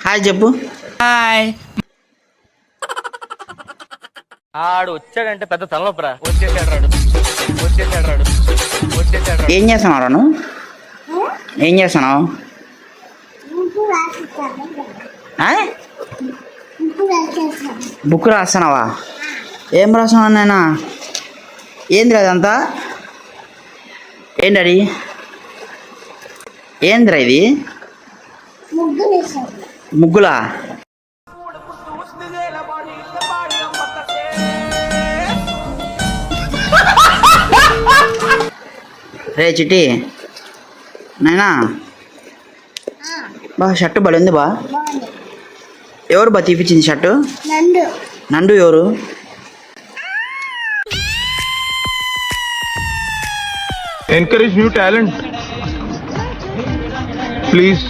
Hi చెప్పు. Hi. ఆడు వచ్చాడంటే పెద్ద తలనొప్పరా. వచ్చేసాడు. ఏం చేస్తున్నావు నువ్వు? ఏం చేస్తున్నావు? బుక్ రాస్తున్నావా? ఏం రాస్తున్నావు నాయనా? ఏంది అదంతా? ఏంటది? ఏందిరా ఇది? ముగ్గులా? రే చిట్టి నాయనా, బా షర్టు బలి ఉంది బా. ఎవరు బా తీపిచ్చింది షర్టు? నందు ఎవరు? Encourage new talent, please.